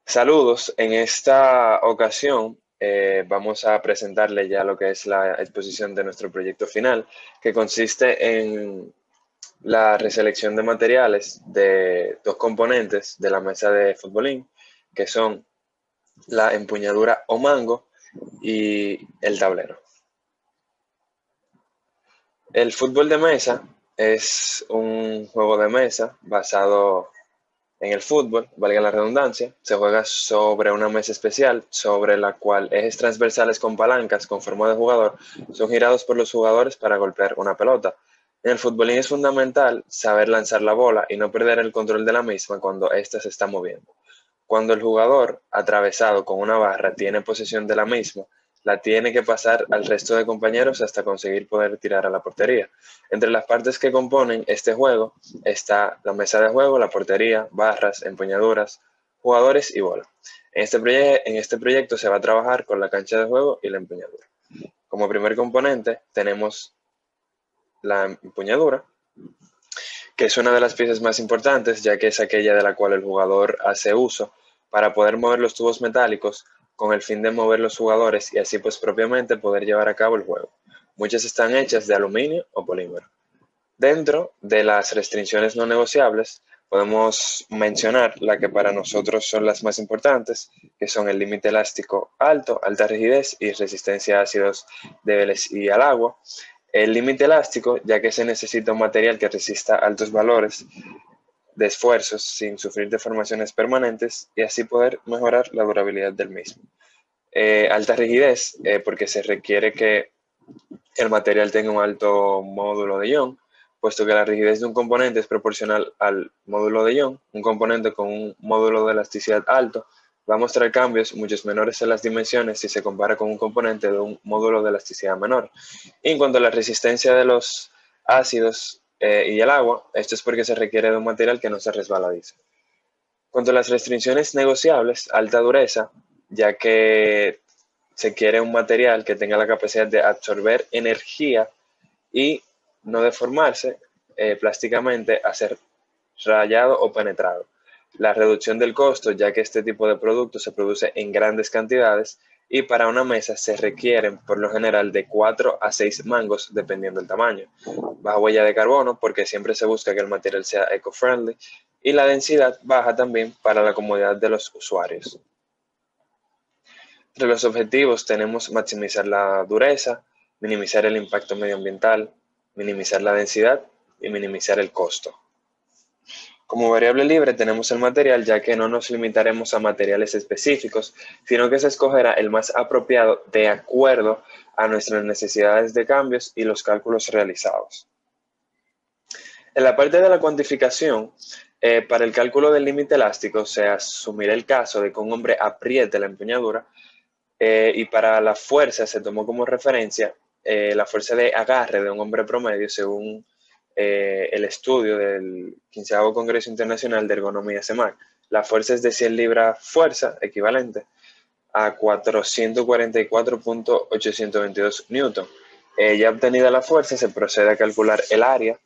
Saludos, en esta ocasión vamos a presentarle ya lo que es la exposición de nuestro proyecto final, que consiste en la reselección de materiales de dos componentes de la mesa de futbolín, que son la empuñadura o mango y el tablero. El fútbol de mesa es un juego de mesa basado en el fútbol, valga la redundancia. Se juega sobre una mesa especial sobre la cual ejes transversales con palancas con forma de jugador son girados por los jugadores para golpear una pelota. En el futbolín es fundamental saber lanzar la bola y no perder el control de la misma cuando ésta se está moviendo. Cuando el jugador, atravesado con una barra, tiene posesión de la misma, la tiene que pasar al resto de compañeros hasta conseguir poder tirar a la portería. Entre las partes que componen este juego está la mesa de juego, la portería, barras, empuñaduras, jugadores y bola. En este proyecto se va a trabajar con la cancha de juego y la empuñadura. Como primer componente tenemos la empuñadura, que es una de las piezas más importantes, ya que es aquella de la cual el jugador hace uso para poder mover los tubos metálicos con el fin de mover los jugadores y así pues propiamente poder llevar a cabo el juego. Muchas están hechas de aluminio o polímero. Dentro de las restricciones no negociables, podemos mencionar la que para nosotros son las más importantes, que son el límite elástico alto, alta rigidez y resistencia a ácidos débiles y al agua. El límite elástico, ya que se necesita un material que resista altos valores de esfuerzos sin sufrir deformaciones permanentes y así poder mejorar la durabilidad del mismo. Alta rigidez, porque se requiere que el material tenga un alto módulo de Young, puesto que la rigidez de un componente es proporcional al módulo de Young. Un componente con un módulo de elasticidad alto va a mostrar cambios muchos menores en las dimensiones si se compara con un componente de un módulo de elasticidad menor. Y en cuanto a la resistencia de los ácidos y el agua, esto es porque se requiere de un material que no se resbaladice. Cuanto a las restricciones negociables, alta dureza, ya que se quiere un material que tenga la capacidad de absorber energía y no deformarse plásticamente a ser rayado o penetrado. La reducción del costo, ya que este tipo de producto se produce en grandes cantidades y para una mesa se requieren por lo general de 4 a 6 mangos dependiendo del tamaño. Baja huella de carbono porque siempre se busca que el material sea eco-friendly y la densidad baja también para la comodidad de los usuarios. Entre los objetivos tenemos maximizar la dureza, minimizar el impacto medioambiental, minimizar la densidad y minimizar el costo. Como variable libre tenemos el material, ya que no nos limitaremos a materiales específicos, sino que se escogerá el más apropiado de acuerdo a nuestras necesidades de cambios y los cálculos realizados. En la parte de la cuantificación, para el cálculo del límite elástico se asumirá el caso de que un hombre apriete la empuñadura y para la fuerza se tomó como referencia la fuerza de agarre de un hombre promedio según el estudio del 15º Congreso Internacional de Ergonomía CEMAC. La fuerza es de 100 libras fuerza, equivalente a 444.822 newton. Ya obtenida la fuerza, se procede a calcular el área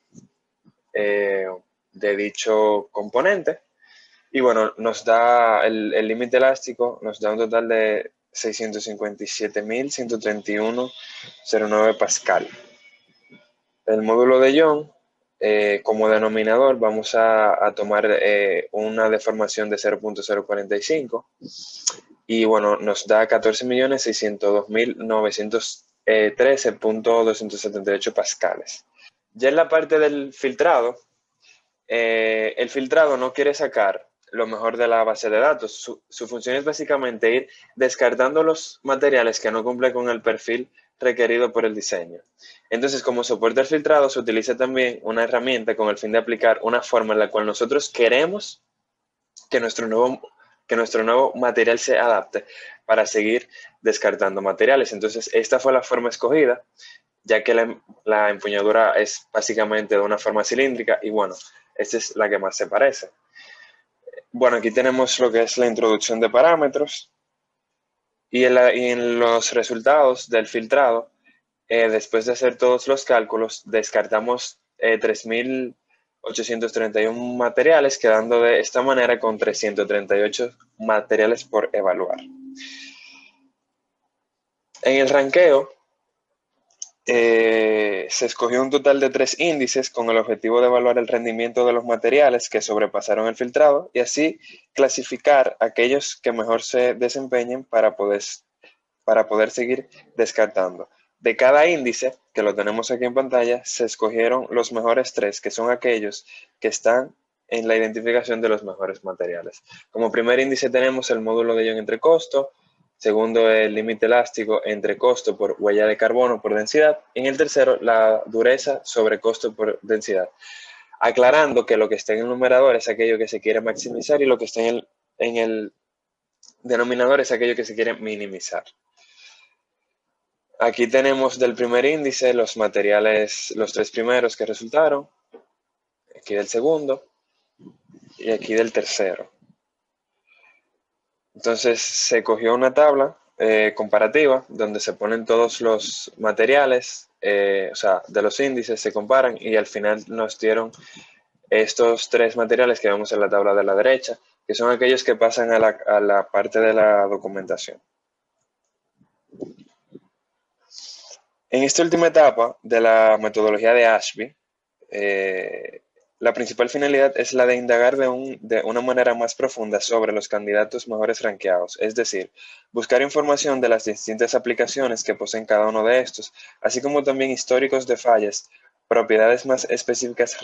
de dicho componente. Y bueno, nos da el límite elástico, nos da un total de 657.131,09 pascal. El módulo de Young, como denominador, vamos a tomar una deformación de 0.045 y bueno, nos da 14.602.913.278 pascales. Ya en la parte del filtrado, el filtrado no quiere sacar lo mejor de la base de datos. Su función es básicamente ir descartando los materiales que no cumplen con el perfil requerido por el diseño. Entonces, como soporte al filtrado, se utiliza también una herramienta con el fin de aplicar una forma en la cual nosotros queremos que nuestro nuevo material se adapte para seguir descartando materiales. Entonces, esta fue la forma escogida, ya que la empuñadura es básicamente de una forma cilíndrica y bueno, esta es la que más se parece. Bueno, aquí tenemos lo que es la introducción de parámetros y en los resultados del filtrado, después de hacer todos los cálculos, descartamos 3.000 831 materiales, quedando de esta manera con 338 materiales por evaluar. En el ranqueo, se escogió un total de 3 índices con el objetivo de evaluar el rendimiento de los materiales que sobrepasaron el filtrado y así clasificar aquellos que mejor se desempeñen para poder seguir descartando. De cada índice, que lo tenemos aquí en pantalla, se escogieron los mejores 3, que son aquellos que están en la identificación de los mejores materiales. Como primer índice tenemos el módulo de Young entre costo, segundo el límite elástico entre costo por huella de carbono por densidad, y en el tercero la dureza sobre costo por densidad. Aclarando que lo que está en el numerador es aquello que se quiere maximizar y lo que está en el denominador es aquello que se quiere minimizar. Aquí tenemos del primer índice los materiales, los 3 primeros que resultaron, aquí del segundo y aquí del tercero. Entonces se cogió una tabla comparativa donde se ponen todos los materiales, o sea, de los índices se comparan y al final nos dieron estos 3 materiales que vemos en la tabla de la derecha, que son aquellos que pasan a la parte de la documentación. En esta última etapa de la metodología de Ashby, la principal finalidad es la de indagar de una manera más profunda sobre los candidatos mejores rankeados, es decir, buscar información de las distintas aplicaciones que poseen cada uno de estos, así como también históricos de fallas, propiedades más específicas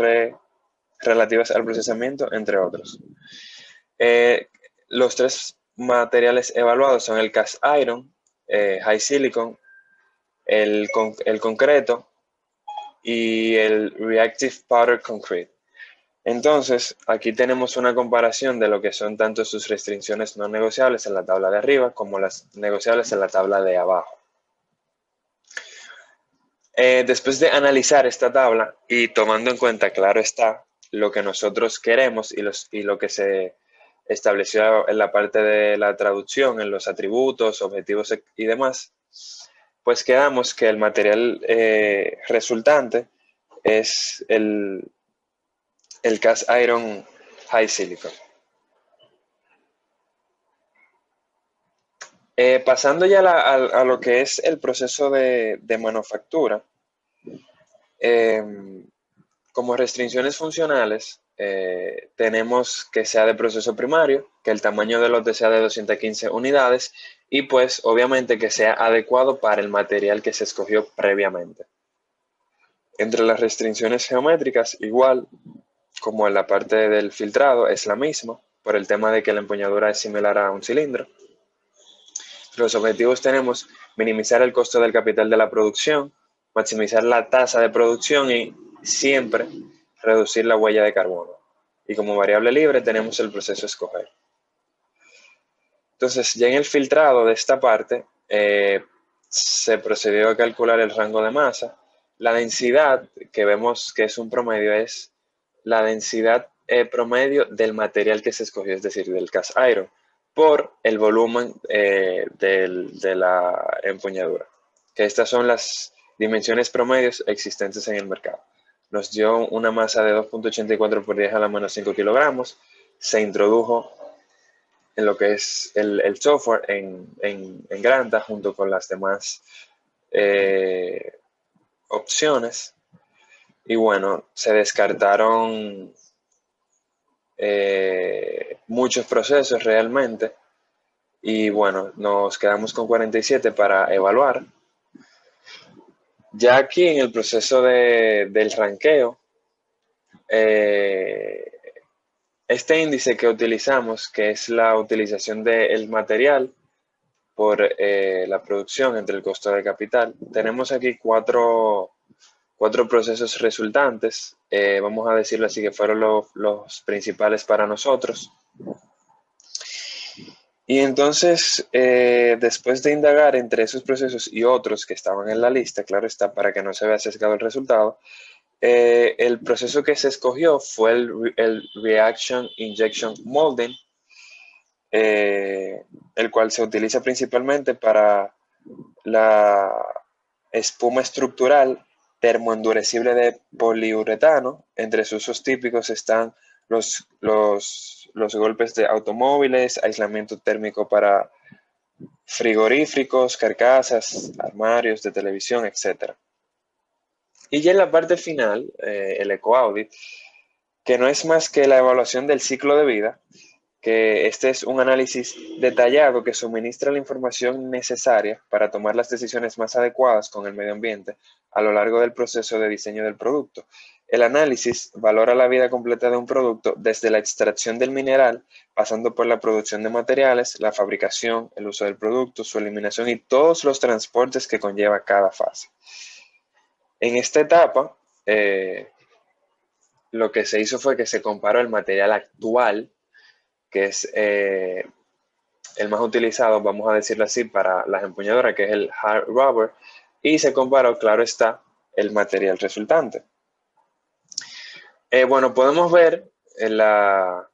relativas al procesamiento, entre otros. Los 3 materiales evaluados son el cast iron, high silicon, el concreto y el reactive powder concrete. Entonces, aquí tenemos una comparación de lo que son tanto sus restricciones no negociables en la tabla de arriba como las negociables en la tabla de abajo. Después de analizar esta tabla y tomando en cuenta, claro está, lo que nosotros queremos y lo que se estableció en la parte de la traducción, en los atributos, objetivos y demás, pues quedamos que el material resultante es el cast iron high silicon. Pasando ya a lo que es el proceso de manufactura, como restricciones funcionales, tenemos que sea de proceso primario, que el tamaño de lote sea de 215 unidades y pues obviamente que sea adecuado para el material que se escogió previamente. Entre las restricciones geométricas, igual como en la parte del filtrado, es la misma, por el tema de que la empuñadura es similar a un cilindro. Los objetivos tenemos minimizar el costo del capital de la producción, maximizar la tasa de producción y siempre reducir la huella de carbono. Y como variable libre tenemos el proceso escoger. Entonces, ya en el filtrado de esta parte, se procedió a calcular el rango de masa. La densidad, que vemos que es un promedio, es la densidad promedio del material que se escogió, es decir, del cast iron, por el volumen de la empuñadura. Que estas son las dimensiones promedios existentes en el mercado. Nos dio una masa de 2.84 por 10 a la menos 5 kilogramos. Se introdujo en lo que es el software en Granta junto con las demás opciones. Y bueno, se descartaron muchos procesos realmente. Y bueno, nos quedamos con 47 para evaluar. Ya aquí en el proceso del ranqueo, este índice que utilizamos, que es la utilización del material por la producción entre el costo de capital, tenemos aquí cuatro procesos resultantes, vamos a decirlo así, que fueron los principales para nosotros. Y entonces, después de indagar entre esos procesos y otros que estaban en la lista, claro está, para que no se vea sesgado el resultado, el proceso que se escogió fue el Reaction Injection Molding, el cual se utiliza principalmente para la espuma estructural termoendurecible de poliuretano. Entre sus usos típicos están los golpes de automóviles, aislamiento térmico para frigoríficos, carcasas, armarios de televisión, etcétera. Y ya en la parte final, el ecoaudit, que no es más que la evaluación del ciclo de vida, que este es un análisis detallado que suministra la información necesaria para tomar las decisiones más adecuadas con el medio ambiente a lo largo del proceso de diseño del producto. El análisis valora la vida completa de un producto desde la extracción del mineral, pasando por la producción de materiales, la fabricación, el uso del producto, su eliminación y todos los transportes que conlleva cada fase. En esta etapa, lo que se hizo fue que se comparó el material actual, que es el más utilizado, vamos a decirlo así, para las empuñaduras, que es el hard rubber, y se comparó, claro está, el material resultante. Bueno, podemos ver en las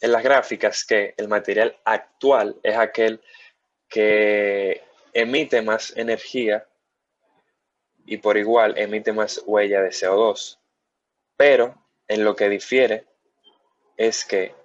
gráficas que el material actual es aquel que emite más energía y por igual emite más huella de CO2, pero en lo que difiere es que,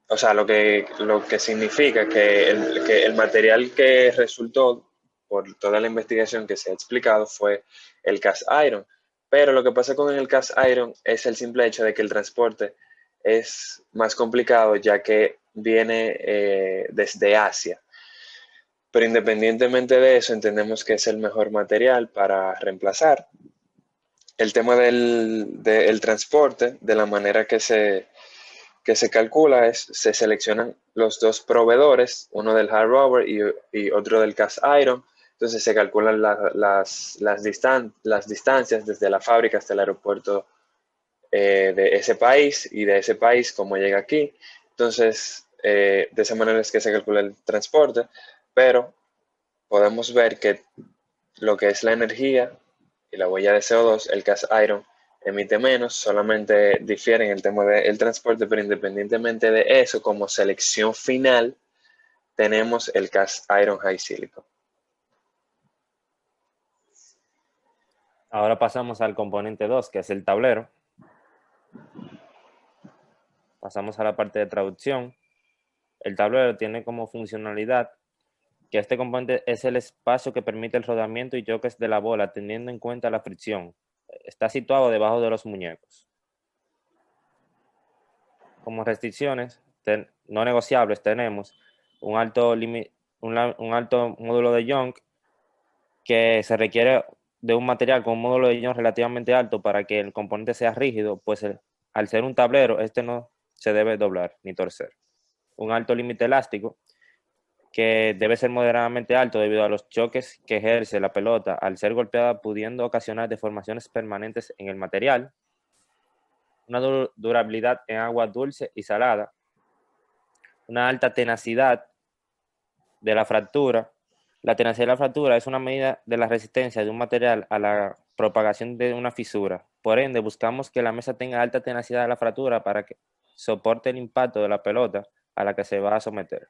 o sea, lo que significa que el material que resultó por toda la investigación que se ha explicado fue el cast iron. Pero lo que pasa con el cast iron es el simple hecho de que el transporte es más complicado ya que viene desde Asia. Pero independientemente de eso, entendemos que es el mejor material para reemplazar. El tema del transporte, de la manera que se calcula es, se seleccionan los dos proveedores, uno del hard rubber y otro del cast iron. Entonces se calculan las distancias desde la fábrica hasta el aeropuerto de ese país y de ese país cómo llega aquí. Entonces, de esa manera es que se calcula el transporte, pero podemos ver que lo que es la energía y la huella de CO2, el cast iron emite menos, solamente difiere en el tema del transporte, pero independientemente de eso, como selección final, tenemos el cast iron high silicon. Ahora pasamos al componente 2, que es el tablero. Pasamos a la parte de traducción. El tablero tiene como funcionalidad que este componente es el espacio que permite el rodamiento y choques de la bola, teniendo en cuenta la fricción. Está situado debajo de los muñecos. Como restricciones no negociables tenemos un alto módulo de Young, que se requiere de un material con un módulo de Young relativamente alto para que el componente sea rígido, pues al ser un tablero, este no se debe doblar ni torcer. Un alto límite elástico, que debe ser moderadamente alto debido a los choques que ejerce la pelota al ser golpeada, pudiendo ocasionar deformaciones permanentes en el material. Una durabilidad en agua dulce y salada. Una alta tenacidad de la fractura. La tenacidad de la fractura es una medida de la resistencia de un material a la propagación de una fisura. Por ende, buscamos que la mesa tenga alta tenacidad de la fractura para que soporte el impacto de la pelota a la que se va a someter.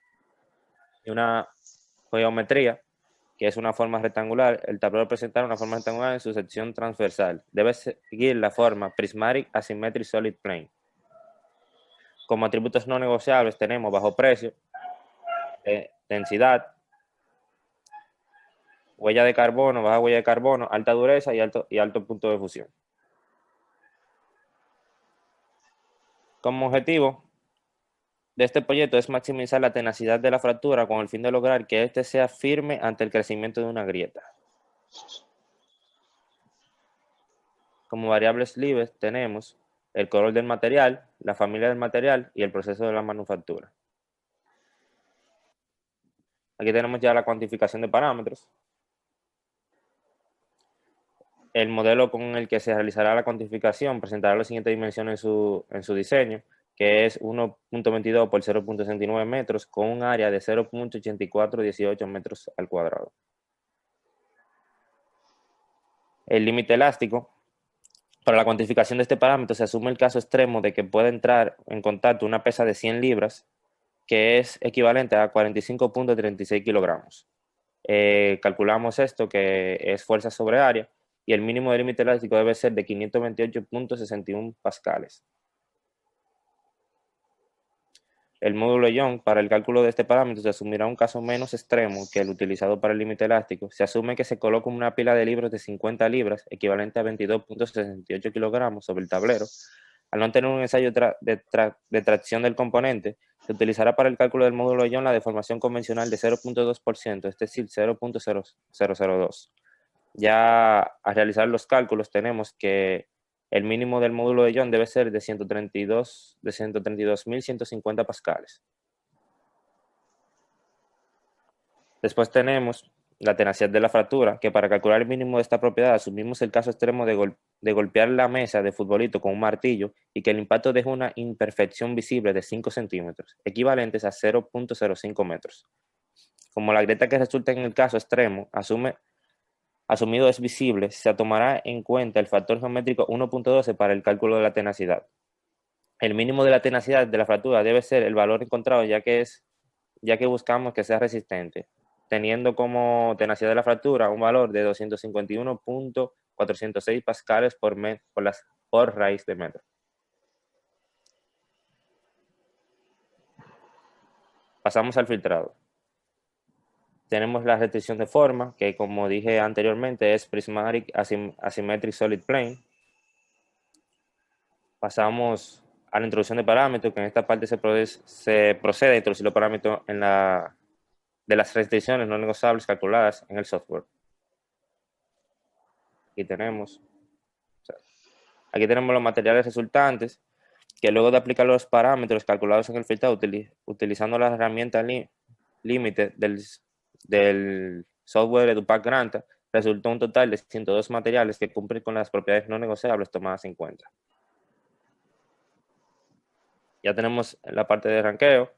Y una geometría, que es una forma rectangular. El tablero presenta una forma rectangular en su sección transversal. Debe seguir la forma Prismatic Asymmetric Solid Plane. Como atributos no negociables tenemos bajo precio, densidad, huella de carbono, baja huella de carbono, alta dureza y alto punto de fusión. Como objetivo de este proyecto es maximizar la tenacidad de la fractura con el fin de lograr que éste sea firme ante el crecimiento de una grieta. Como variables libres tenemos el color del material, la familia del material y el proceso de la manufactura. Aquí tenemos ya la cuantificación de parámetros. El modelo con el que se realizará la cuantificación presentará las siguientes dimensiones en su diseño, que es 1.22 por 0.69 metros con un área de 0.8418 metros al cuadrado. El límite elástico. Para la cuantificación de este parámetro se asume el caso extremo de que pueda entrar en contacto una pesa de 100 libras, que es equivalente a 45.36 kilogramos. Calculamos esto, que es fuerza sobre área, y el mínimo del límite elástico debe ser de 528.61 pascales. El módulo Young, para el cálculo de este parámetro, se asumirá un caso menos extremo que el utilizado para el límite elástico. Se asume que se coloca una pila de libros de 50 libras, equivalente a 22.68 kilogramos, sobre el tablero. Al no tener un ensayo de tracción del componente, se utilizará para el cálculo del módulo Young la deformación convencional de 0.2%, es decir, 0.002. Ya al realizar los cálculos tenemos que el mínimo del módulo de Young debe ser de 132.150 pascales. Después tenemos la tenacidad de la fractura, que para calcular el mínimo de esta propiedad asumimos el caso extremo de golpear la mesa de futbolito con un martillo y que el impacto deja una imperfección visible de 5 centímetros, equivalentes a 0.05 metros. Como la grieta que resulta en el caso extremo asumido es visible, se tomará en cuenta el factor geométrico 1.12 para el cálculo de la tenacidad. El mínimo de la tenacidad de la fractura debe ser el valor encontrado ya que buscamos que sea resistente, teniendo como tenacidad de la fractura un valor de 251.406 pascales por raíz de metro. Pasamos al filtrado. Tenemos la restricción de forma, que como dije anteriormente es Prismatic Asymmetric Solid Plane. Pasamos a la introducción de parámetros, que en esta parte se procede a introducir los parámetros de las restricciones no negociables calculadas en el software. Aquí tenemos los materiales resultantes, que luego de aplicar los parámetros calculados en el filtrado utilizando la herramienta límite del software EduPack Granta, resultó un total de 102 materiales que cumplen con las propiedades no negociables tomadas en cuenta. Ya tenemos la parte de ranqueo,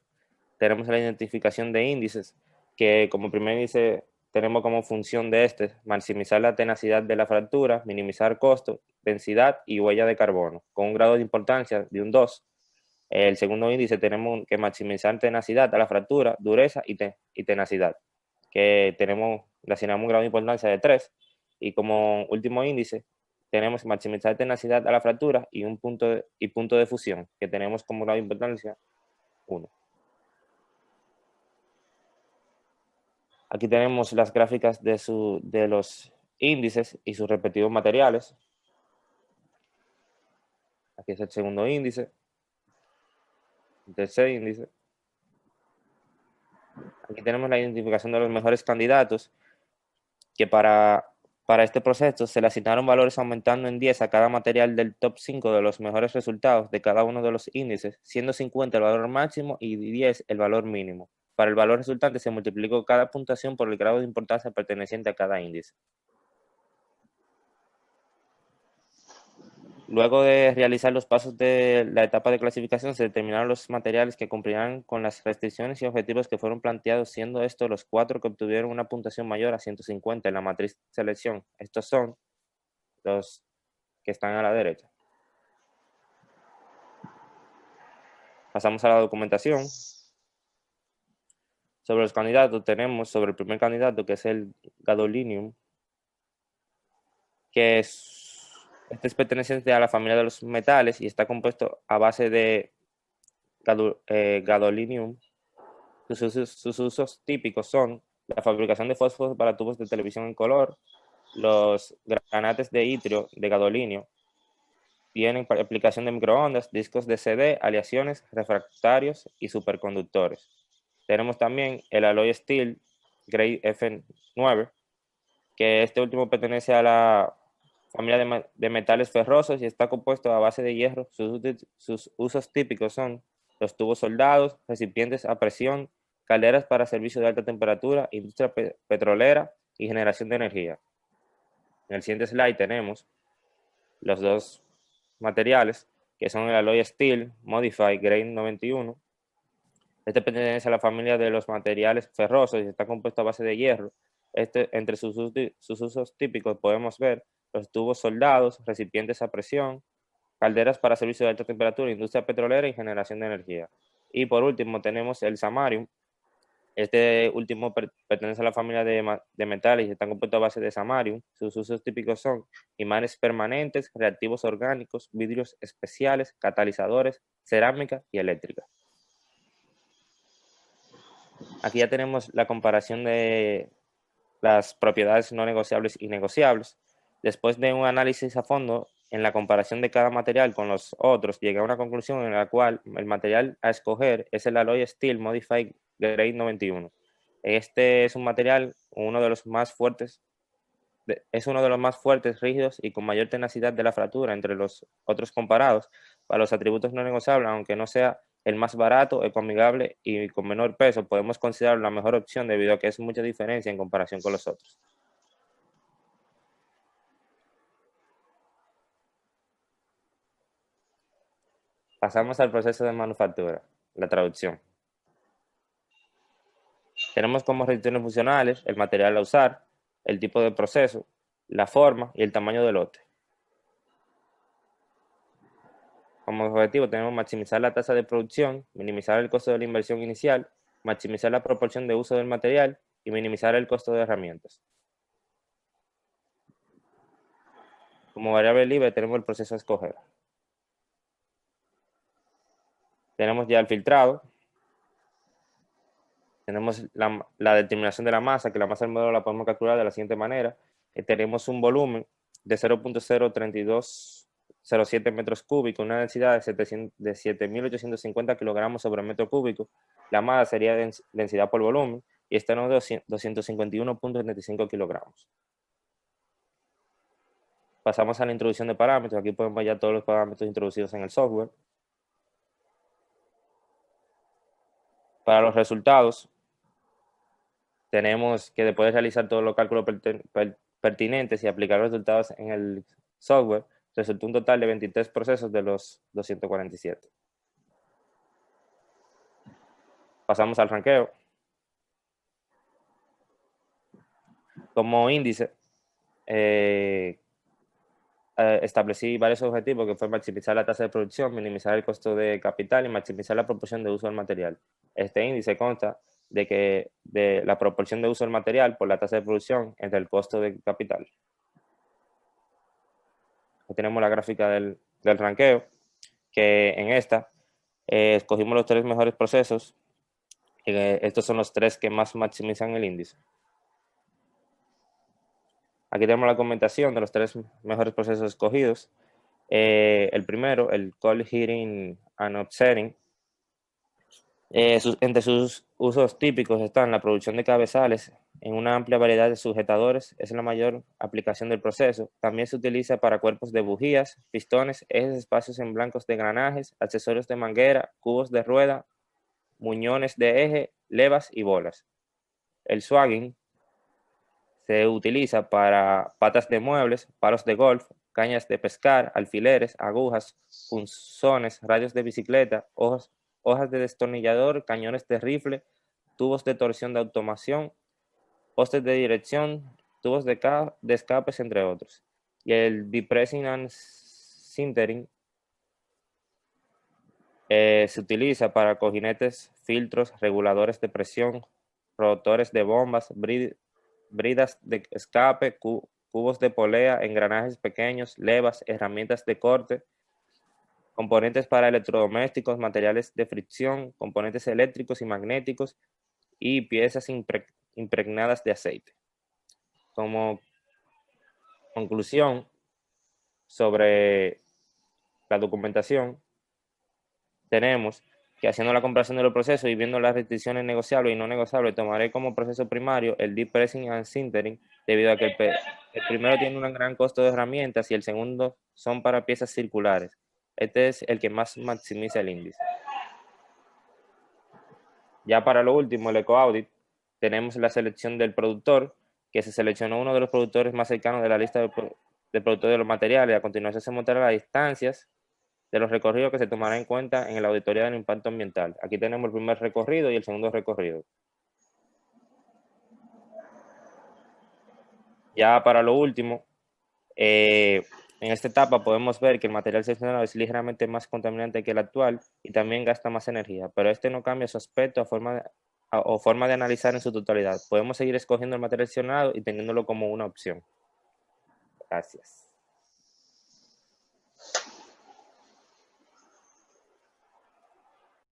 tenemos la identificación de índices, que como primer índice tenemos como función de maximizar la tenacidad de la fractura, minimizar costo, densidad y huella de carbono, con un grado de importancia de un 2. El segundo índice tenemos que maximizar tenacidad a la fractura, dureza y tenacidad, que le asignamos un grado de importancia de 3. Y como último índice tenemos maximizar tenacidad a la fractura y punto de fusión, que tenemos como grado de importancia 1. Aquí tenemos las gráficas de los índices y sus respectivos materiales. Aquí es el segundo índice, el tercer índice. Aquí tenemos la identificación de los mejores candidatos, que para este proceso se le asignaron valores aumentando en 10 a cada material del top 5 de los mejores resultados de cada uno de los índices, siendo 50 el valor máximo y 10 el valor mínimo. Para el valor resultante se multiplicó cada puntuación por el grado de importancia perteneciente a cada índice. Luego de realizar los pasos de la etapa de clasificación, se determinaron los materiales que cumplirán con las restricciones y objetivos que fueron planteados, siendo estos los 4 que obtuvieron una puntuación mayor a 150 en la matriz de selección. Estos son los que están a la derecha. Pasamos a la documentación. Sobre los candidatos tenemos sobre el primer candidato, que es el gadolinium, que este es perteneciente a la familia de los metales y está compuesto a base de gadolinium. Sus usos típicos son la fabricación de fósforos para tubos de televisión en color, los granates de itrio de gadolinio, tienen aplicación de microondas, discos de CD, aleaciones, refractarios y superconductores. Tenemos también el alloy steel grade F9, que este último pertenece a la familia de metales ferrosos y está compuesto a base de hierro. Sus usos típicos son los tubos soldados, recipientes a presión, calderas para servicio de alta temperatura, industria petrolera y generación de energía. En el siguiente slide tenemos los dos materiales, que son el alloy steel Modified Grade 91. Este pertenece a la familia de los materiales ferrosos y está compuesto a base de hierro. Entre sus usos típicos podemos ver los tubos soldados, recipientes a presión, calderas para servicio de alta temperatura, industria petrolera y generación de energía. Y por último tenemos el samarium, Este último pertenece a la familia de metales y está compuesto a base de samarium. Sus usos típicos son imanes permanentes, reactivos orgánicos, vidrios especiales, catalizadores, cerámica y eléctrica. Aquí ya tenemos la comparación de las propiedades no negociables y negociables. Después de un análisis a fondo en la comparación de cada material con los otros, llegué a una conclusión en la cual el material a escoger es el Alloy Steel Modified Grade 91. Este es un material, uno de los más fuertes, es uno de los más fuertes, rígidos y con mayor tenacidad de la fractura entre los otros comparados. Para los atributos no negociables, aunque no sea el más barato, ecoamigable y con menor peso, podemos considerarlo la mejor opción debido a que es mucha diferencia en comparación con los otros. Pasamos al proceso de manufactura, la traducción. Tenemos como restricciones funcionales el material a usar, el tipo de proceso, la forma y el tamaño del lote. Como objetivo tenemos maximizar la tasa de producción, minimizar el costo de la inversión inicial, maximizar la proporción de uso del material y minimizar el costo de herramientas. Como variable libre tenemos el proceso a escoger. Tenemos ya el filtrado, tenemos la determinación de la masa, que la masa del modelo la podemos calcular de la siguiente manera. Tenemos un volumen de 0.03207 metros cúbicos, una densidad de 7.850 kilogramos sobre metro cúbico. La masa sería densidad por volumen y está en 251.75 kilogramos. Pasamos a la introducción de parámetros. Aquí podemos ver ya todos los parámetros introducidos en el software. Para los resultados, tenemos que después de realizar todos los cálculos pertinentes y aplicar los resultados en el software, resultó un total de 23 procesos de los 247. Pasamos al ranqueo. Como índice, establecí varios objetivos que fue maximizar la tasa de producción, minimizar el costo de capital y maximizar la proporción de uso del material. Este índice consta de la proporción de uso del material por la tasa de producción entre el costo de capital. Aquí tenemos la gráfica del ranqueo, que en esta escogimos los 3 mejores procesos. Estos son los 3 que más maximizan el índice. Aquí tenemos la comentación de los 3 mejores procesos escogidos. El primero, el Cold Heating and Offsetting. Entre sus usos típicos están la producción de cabezales en una amplia variedad de sujetadores, es la mayor aplicación del proceso. También se utiliza para cuerpos de bujías, pistones, ejes, espacios en blancos de engranajes, accesorios de manguera, cubos de rueda, muñones de eje, levas y bolas. El swagging se utiliza para patas de muebles, palos de golf, cañas de pescar, alfileres, agujas, punzones, radios de bicicleta, hojas de destornillador, cañones de rifle, tubos de torsión de automación, postes de dirección, tubos de escapes, entre otros. Y el depressing and sintering se utiliza para cojinetes, filtros, reguladores de presión, rotores de bombas, bridas de escape, cubos de polea, engranajes pequeños, levas, herramientas de corte, componentes para electrodomésticos, materiales de fricción, componentes eléctricos y magnéticos y piezas impregnadas de aceite. Como conclusión sobre la documentación, tenemos que haciendo la comparación de los procesos y viendo las restricciones negociables y no negociables, tomaré como proceso primario el deep pressing and sintering, debido a que el primero tiene un gran costo de herramientas y el segundo son para piezas circulares. Este es el que más maximiza el índice. Ya para lo último, el eco-audit, tenemos la selección del productor, que se seleccionó uno de los productores más cercanos de la lista de productores de los materiales. A continuación se montarán las distancias de los recorridos que se tomarán en cuenta en la auditoría del impacto ambiental. Aquí tenemos el primer recorrido y el segundo recorrido. Ya para lo último, en esta etapa podemos ver que el material seleccionado es ligeramente más contaminante que el actual y también gasta más energía, pero este no cambia su aspecto o forma de analizar en su totalidad. Podemos seguir escogiendo el material seleccionado y teniéndolo como una opción. Gracias.